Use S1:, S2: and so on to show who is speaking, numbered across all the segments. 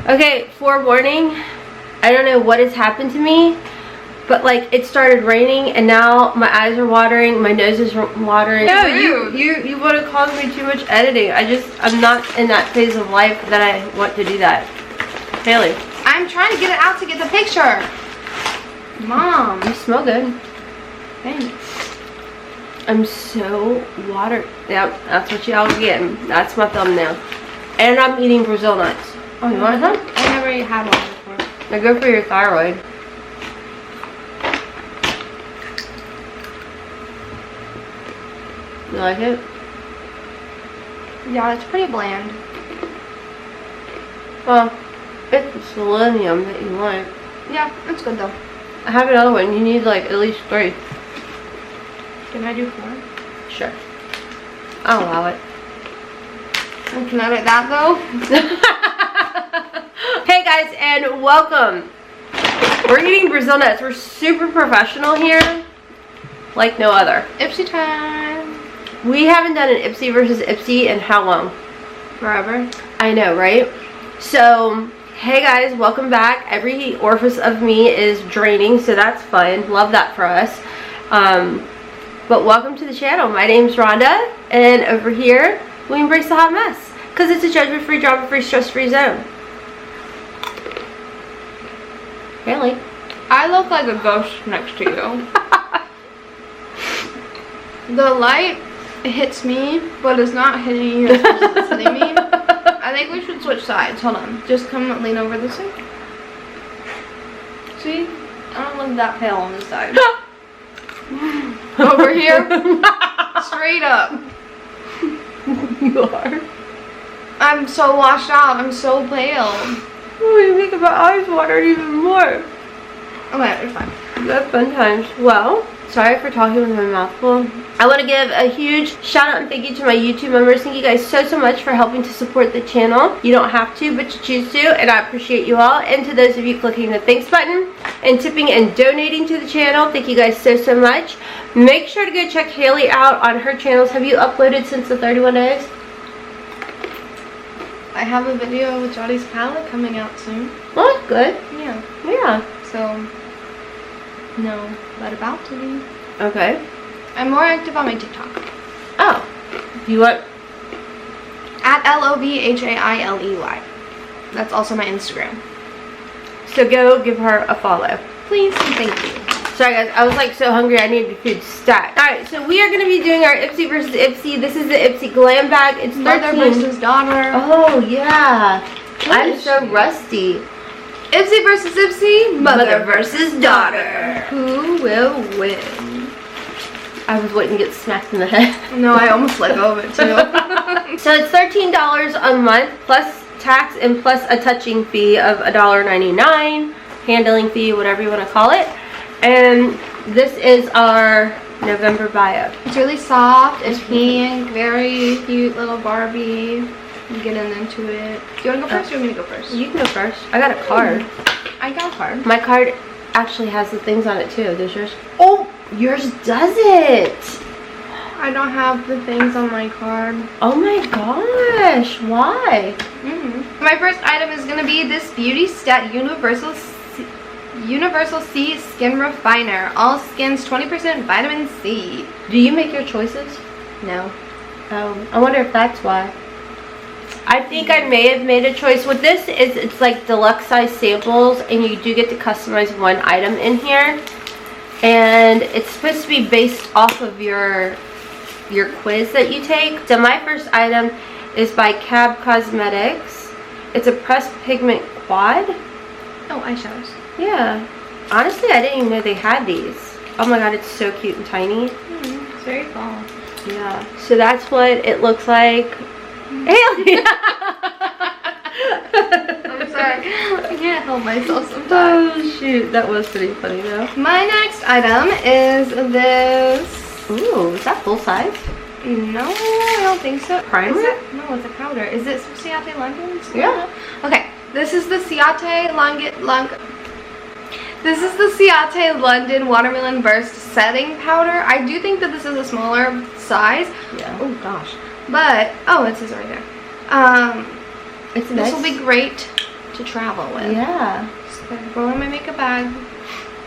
S1: Okay, forewarning, I don't know what has happened to me, but like it started raining and now my eyes are watering, my nose is watering. No, you want to cause me too much editing. I'm not in that phase of life that I want to do that. Hailey.
S2: I'm trying to get it out to get the picture. Mom.
S1: You smell good.
S2: Thanks.
S1: I'm so watered. Yep, that's what y'all are getting. That's my thumbnail. And I'm eating Brazil nuts. Oh, you want some?
S2: I never had one before.
S1: They're good for your thyroid. You like it?
S2: Yeah, it's pretty bland.
S1: Well, it's the selenium that you like.
S2: Yeah, it's good though.
S1: I have another one. You need like at least 3.
S2: Can I do 4?
S1: Sure. I'll allow it.
S2: Can I do that though?
S1: Hey guys, and welcome. We're eating Brazil nuts. We're super professional here, like no other.
S2: Ipsy time.
S1: We haven't done an Ipsy versus Ipsy in how long?
S2: Forever.
S1: I know, right? So, hey guys, welcome back. Every orifice of me is draining, so that's fun. Love that for us. But welcome to the channel. My name's Rhonda, and over here, we embrace the hot mess. Because it's a judgment-free, drama-free, stress-free zone. Hailey.
S2: I look like a ghost next to you. The light hits me, but it's not hitting you as much as it's hitting me. I think we should switch sides. Hold on. Just come lean over this way. See? I don't look that pale on this side. Over here. Straight up.
S1: You are.
S2: I'm so washed out. I'm so pale.
S1: Oh, you make my eyes water even more.
S2: Okay, it's fine.
S1: That's fun times. Well, sorry for talking with my mouth full. I want to give a huge shout out and thank you to my YouTube members. Thank you guys so much for helping to support the channel. You don't have to, but you choose to, and I appreciate you all. And to those of you clicking the thanks button and tipping and donating to the channel, thank you guys so much. Make sure to go check Hailey out on her channels. Have you uploaded since the 31 days?
S2: I have a video with Johnny's palette coming out soon.
S1: Well, that's good.
S2: Yeah.
S1: Yeah.
S2: So, no, but about to be.
S1: Okay.
S2: I'm more active on my TikTok.
S1: Oh. You want?
S2: At LOVHAILEY. That's also my Instagram.
S1: So go give her a follow.
S2: Please and thank you.
S1: Sorry guys, I was like so hungry I needed food stat. Alright, so we are going to be doing our Ipsy versus Ipsy. This is the Ipsy Glam Bag. It's 13.
S2: Mother versus daughter.
S1: Oh yeah. I'm so rusty.
S2: Ipsy versus Ipsy.
S1: Mother versus daughter.
S2: Who will win?
S1: I was waiting to get smacked in the head.
S2: No, I almost let go of it too.
S1: So it's $13 a month plus tax and plus a touching fee of $1.99. Handling fee, whatever you want to call it. And this is our November buy-up.
S2: It's really soft, it's pink, very cute little Barbie. I'm getting into it. Do you want to go first or you want me to go first?
S1: You can go first. I got a card.
S2: I got a card.
S1: My card actually has the things on it too. Does yours? Oh, yours doesn't.
S2: I don't have the things on my card.
S1: Oh my gosh, why?
S2: My first item is going to be this Beauty Stat Universal C Skin Refiner. All skins 20% vitamin C.
S1: Do you make your choices?
S2: No.
S1: Oh, I wonder if that's why. I think I may have made a choice. What this is, it's like deluxe size samples, and you do get to customize one item in here. And it's supposed to be based off of your quiz that you take. So my first item is by Cab Cosmetics. It's a pressed pigment quad.
S2: Oh, eyeshadows.
S1: Yeah. Honestly, I didn't even know they had these. Oh my god, it's so cute and tiny.
S2: It's very fall.
S1: Yeah. So that's what it looks like. Hailey!
S2: I'm sorry. I can't help myself sometimes.
S1: Oh shoot, that was pretty funny though.
S2: My next item is this.
S1: Ooh, is that full size?
S2: No, I don't think so.
S1: Primer?
S2: No, it's a powder. Is it Ciate London?
S1: Yeah.
S2: Okay, this is the Ciate This is the Ciate London Watermelon Burst Setting Powder. I do think that this is a smaller size.
S1: Yeah.
S2: Oh gosh. But, oh, it says right there.
S1: It's
S2: This will be great to travel with.
S1: Yeah.
S2: So go in my makeup bag.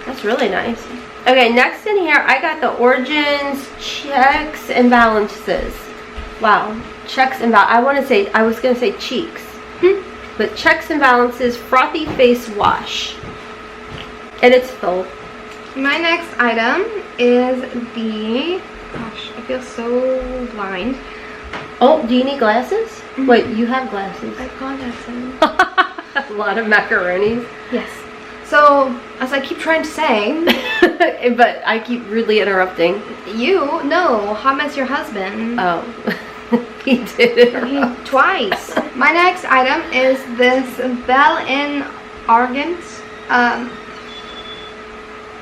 S1: That's really nice. Okay, next in here, I got the Origins checks and balances. Wow, checks and balances. I was gonna say cheeks, but checks and balances frothy face wash, and it's full.
S2: My next item is the. Gosh, I feel so blind.
S1: Oh, do you need glasses? Wait, you have glasses.
S2: I apologize.
S1: A lot of macaronis.
S2: Yes. So, as I keep trying to say,
S1: but I keep rudely interrupting.
S2: You know, Hotmess your husband.
S1: Oh, he did it
S2: twice. My next item is this Bell in Argent.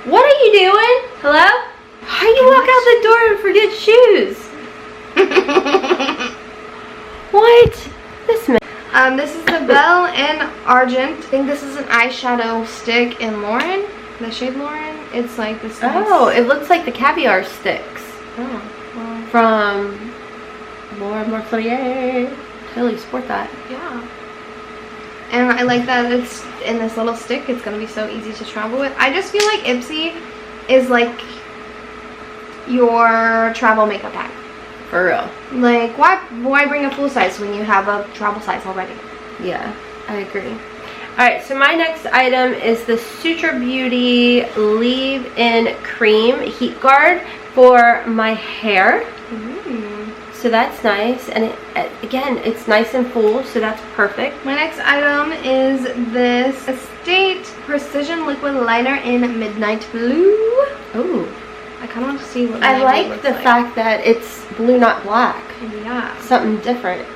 S1: What are you doing? Hello? How do you walk out the door and forget shoes? What? This man.
S2: This is the Bell in Argent. I think this is an eyeshadow stick in Lauren. The shade Lauren. It's like this.
S1: Oh, it looks like the caviar sticks.
S2: Oh, well.
S1: From Laura Mercier. Totally sport that.
S2: Yeah. And I like that it's in this little stick. It's going to be so easy to travel with. I just feel like Ipsy is like your travel makeup bag.
S1: For real.
S2: Like, why bring a full size when you have a travel size already?
S1: Yeah, I agree. Alright, so my next item is the Suture Beauty Leave-In Cream Heat Guard for my hair. So that's nice. And again, it's nice and full, so that's perfect.
S2: My next item is this Estate Precision Liquid Liner in Midnight Blue.
S1: Ooh.
S2: I kind of want to see what
S1: I like the fact that it's blue, not black.
S2: Yeah.
S1: Something different.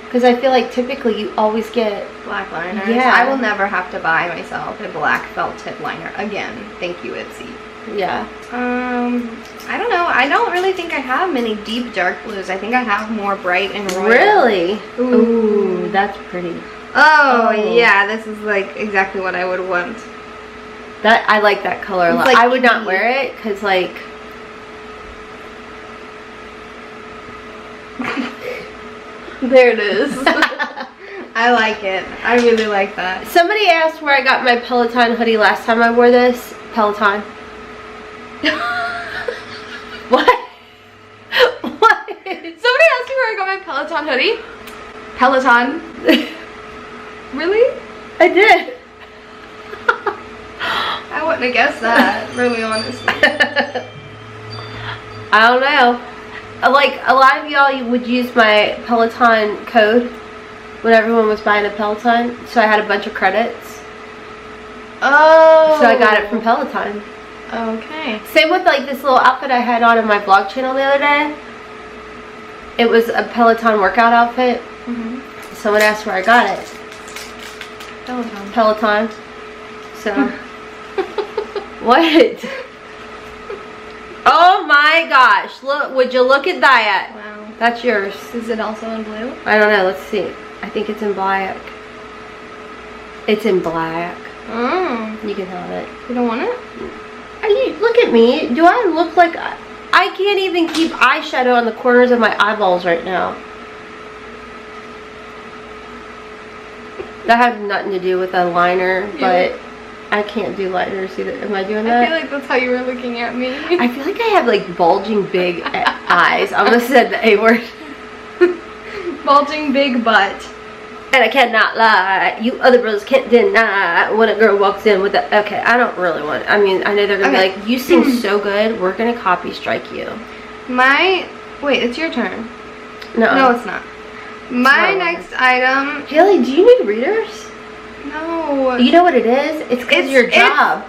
S1: Because I feel like typically you always get
S2: black liners.
S1: Yeah.
S2: I will never have to buy myself a black felt tip liner again. Thank you, Ipsy.
S1: Yeah.
S2: I don't know. I don't really think I have many deep dark blues. I think I have more bright and royal.
S1: Really? Ooh, that's pretty.
S2: Oh, yeah. This is like exactly what I would want.
S1: That I like that color a lot.
S2: Like
S1: I would not wear it because like
S2: there it is. I like it. I really like that.
S1: Somebody asked where I got my Peloton hoodie last time I wore this. Peloton. What? What?
S2: Somebody asked me where I got my Peloton hoodie. Peloton. Really?
S1: I did.
S2: I wouldn't have guessed that, really, honestly.
S1: I don't know. Like, a lot of y'all would use my Peloton code when everyone was buying a Peloton, so I had a bunch of credits.
S2: Oh.
S1: So I got it from Peloton.
S2: Okay.
S1: Same with, like, this little outfit I had on my vlog channel the other day. It was a Peloton workout outfit. Someone asked where I got it. Peloton. So... What? Oh my gosh. Look, would you look at that?
S2: Wow.
S1: That's yours.
S2: Is it also in blue?
S1: I don't know. Let's see. I think it's in black. It's in black.
S2: Oh.
S1: You can have it.
S2: You don't want it?
S1: Look at me. Do I look like... I can't even keep eyeshadow on the corners of my eyeballs right now. That had nothing to do with a liner, but... I can't do liners either. Am I doing that?
S2: I feel like that's how you were looking at me.
S1: I feel like I have like bulging big eyes. I almost said the A word.
S2: Bulging big butt.
S1: And I cannot lie. You other brothers can't deny when a girl walks in with the... Okay, I don't really want... I mean, I know they're going to be like, you sing so good, we're going to copy strike you.
S2: Wait, it's your turn.
S1: No,
S2: it's not. My next item...
S1: Hailey, do you need readers?
S2: No.
S1: You know what it is? It's because of your job.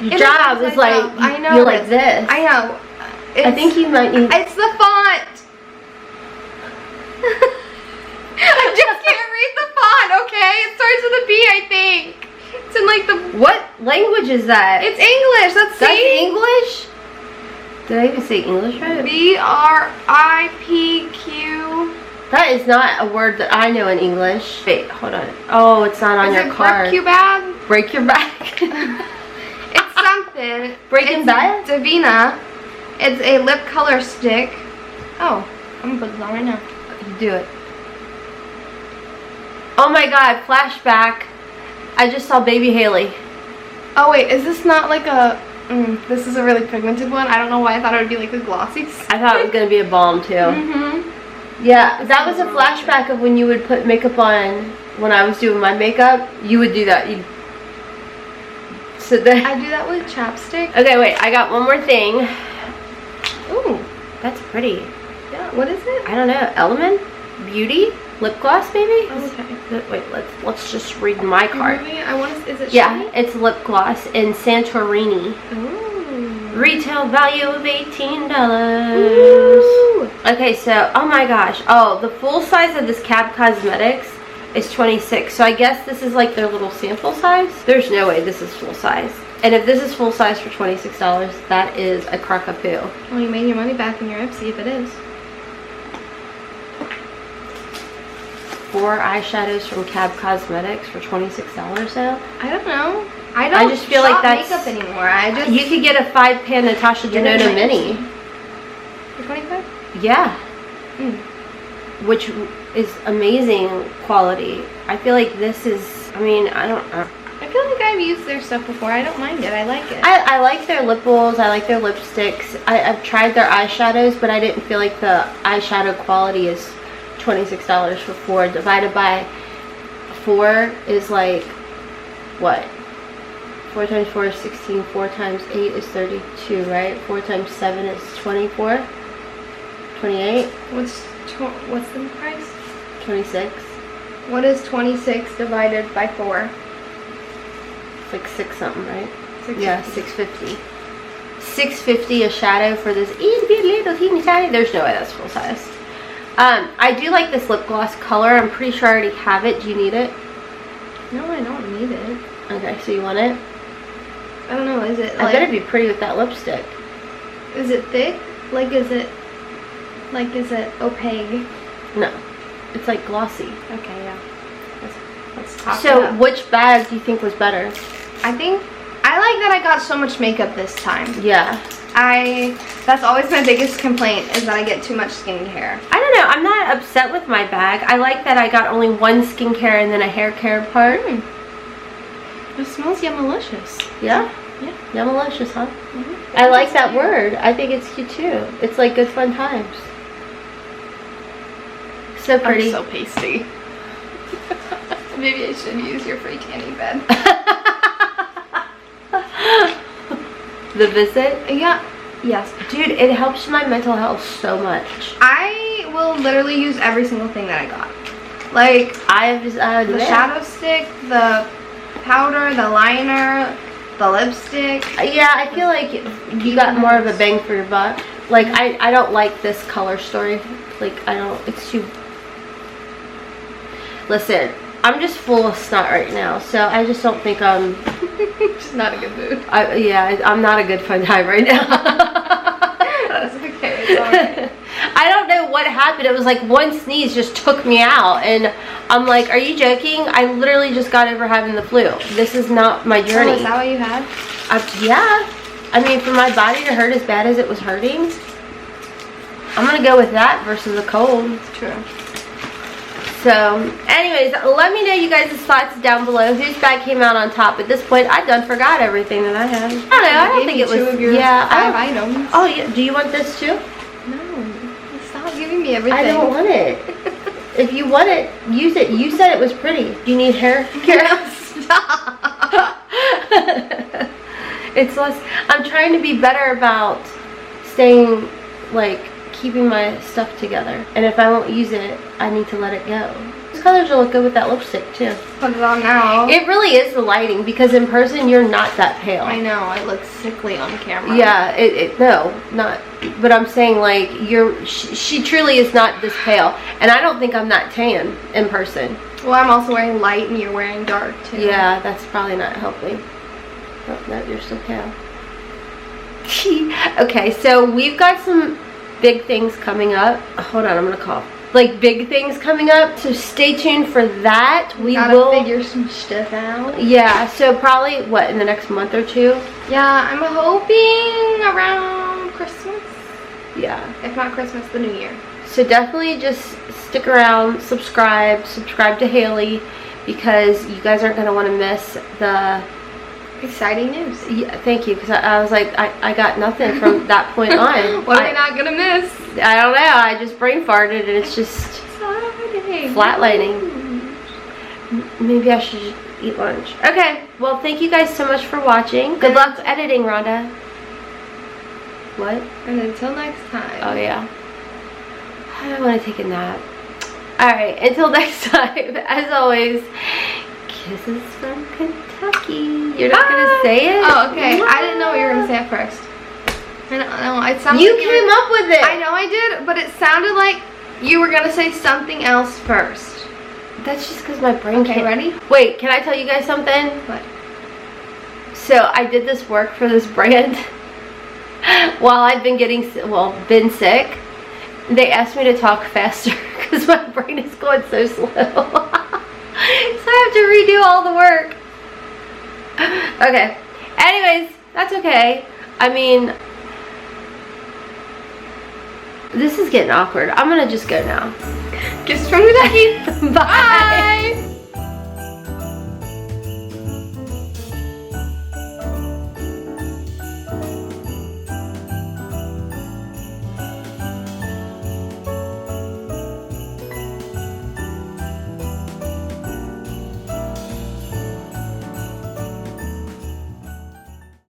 S1: Your job is like,
S2: I know
S1: you're like this.
S2: I know.
S1: I think you might need...
S2: It's the font. I just can't read the font, okay? It starts with a B, I think. It's in like the...
S1: What language is that?
S2: It's English.
S1: That's English? Did I even say English right?
S2: BRIPQ.
S1: That is not a word that I know in English. Wait, hold on. Oh, it's not on your card.
S2: Break your bag?
S1: Break your back.
S2: It's something.
S1: Breaking Bad?
S2: Davina. It's a lip color stick. Oh, I'm gonna put this on right now.
S1: Do it. Oh my god, flashback. I just saw baby Hailey.
S2: Oh wait, is this not like a... this is a really pigmented one. I don't know why I thought it would be like a glossy.
S1: I thought it was going to be a balm too. Yeah, that was a flashback of when you would put makeup on when I was doing my makeup. You would do that. You'd sit there.
S2: I do that with chapstick.
S1: Okay, wait. I got one more thing.
S2: Ooh,
S1: that's pretty.
S2: Yeah, what is it?
S1: I don't know. Element? Beauty? Lip gloss, maybe?
S2: Oh, okay.
S1: Wait, let's just read my card.
S2: Really? I want to... Is it
S1: Yeah,
S2: shiny?
S1: it's lip gloss in Santorini.
S2: Ooh.
S1: Retail value of $18.
S2: Ooh.
S1: Okay, so, oh my gosh. Oh, the full size of this Cab Cosmetics is 26. So I guess this is like their little sample size. There's no way this is full size. And if this is full size for $26, that is a crock-a-poo.
S2: Well, you made your money back in your Ipsy if it is.
S1: 4 eyeshadows from Cab Cosmetics for $26 now.
S2: I don't know. I
S1: just feel like that's
S2: makeup anymore. You
S1: could get a 5-pan Natasha Denona mini
S2: for 25.
S1: Yeah, which is amazing quality. I feel like this is. I mean, I don't know.
S2: I feel like I've used their stuff before. I don't mind it. I like it.
S1: I like their lip balms. I like their lipsticks. I've tried their eyeshadows, but I didn't feel like the eyeshadow quality is $26 for 4 divided by 4 is like what? 4 times 4 is 16. 4 times 8 is 32, right? 4 times 7 is 24. 28.
S2: What's the price?
S1: 26.
S2: What is 26 divided by 4?
S1: It's like 6 something, right?
S2: 650.
S1: Yeah, 650. 650 a shadow for this itty little teeny tiny. There's no way that's full size. I do like this lip gloss color. I'm pretty sure I already have it. Do you need it?
S2: No, I don't need it.
S1: Okay, so you want it?
S2: I don't know. Is it like...
S1: I bet it'd be pretty with that lipstick.
S2: Is it thick? Is it opaque?
S1: No. It's like glossy.
S2: Okay, yeah. Let's talk
S1: So, which bag do you think was better?
S2: I think... I like that I got so much makeup this time.
S1: Yeah.
S2: That's always my biggest complaint, is that I get too much skincare.
S1: I don't know. I'm not upset with my bag. I like that I got only one skincare and then a hair care part.
S2: It smells yummalicious.
S1: Yeah?
S2: Yeah.
S1: Yummalicious, huh? I like that word. I think it's cute too. It's like good fun times. So pretty.
S2: I'm so pasty. Maybe I should use your free tanning bed.
S1: The visit?
S2: Yeah. Yes.
S1: Dude, it helps my mental health so much.
S2: I will literally use every single thing that I got. Like, the shadow stick, the powder, the liner, the lipstick.
S1: Yeah, I feel like you got more of a bang for your buck. Like, I don't like this color story. Like, it's too... Listen, I'm just full of snot right now, so I just don't think I'm...
S2: Just not a good mood.
S1: I'm not a good fun time right now.
S2: That's okay, it's alright.
S1: I don't know what happened. It was like one sneeze just took me out, and I'm like, are you joking? I literally just got over having the flu. This is not my journey.
S2: Oh, is that what you had?
S1: Yeah. I mean, for my body to hurt as bad as it was hurting, I'm gonna go with that versus a cold.
S2: It's true.
S1: So, anyways, let me know you guys' thoughts down below. Whose bag came out on top? At this point, I done forgot everything that I had. I don't know. I don't think it was.
S2: 2 of your 5 items.
S1: Oh yeah. Do you want this too?
S2: No. Stop giving me everything.
S1: I don't want it. If you want it, use it. You said it was pretty. Do you need hair?
S2: Stop.
S1: It's less. I'm trying to be better about staying like. Keeping my stuff together, and if I won't use it, I need to let it go. These colors will look good with that lipstick too.
S2: Put it on now.
S1: It really is the lighting, because in person you're not that pale.
S2: I know, it looks sickly on camera.
S1: Yeah, no, not. But I'm saying, like, she truly is not this pale, and I don't think I'm that tan in person.
S2: Well, I'm also wearing light, and you're wearing dark too.
S1: Yeah, that's probably not helping. Oh no, you're still pale. Okay, so we've got some big things coming up. Hold on, I'm gonna cough. Like, big things coming up, so stay tuned for that. We will
S2: figure some stuff out.
S1: Yeah, so probably what, in the next month or 2?
S2: Yeah, I'm hoping around Christmas.
S1: Yeah,
S2: if not Christmas, the New Year.
S1: So definitely just stick around, subscribe to Hailey. because you guys aren't going to want to miss the
S2: exciting news.
S1: Yeah, thank you, because I was like, I got nothing from that point on.
S2: What are we not gonna miss?
S1: I don't know. I just brain farted and it's just flatlining. Maybe I should eat lunch. Okay, well, thank you guys so much for watching. Good luck editing, Rhonda. What?
S2: And until next time.
S1: Oh, yeah. I want to take a nap. Alright, until next time, as always, kisses from Kentucky. You're not going to say it?
S2: Oh, okay. I didn't know what you were going to say at first. I don't know. It sounded
S1: you
S2: like
S1: came up with it.
S2: I know I did, but it sounded like you were going to say something else first.
S1: That's just because my brain can't.
S2: Okay, ready?
S1: Wait, can I tell you guys something?
S2: What?
S1: So, I did this work for this brand while I've been been sick. They asked me to talk faster because my brain is going so slow. So I have to redo all the work. Okay. Anyways, that's okay. I mean, this is getting awkward. I'm gonna just go now.
S2: Kisses from Kentucky.
S1: Bye.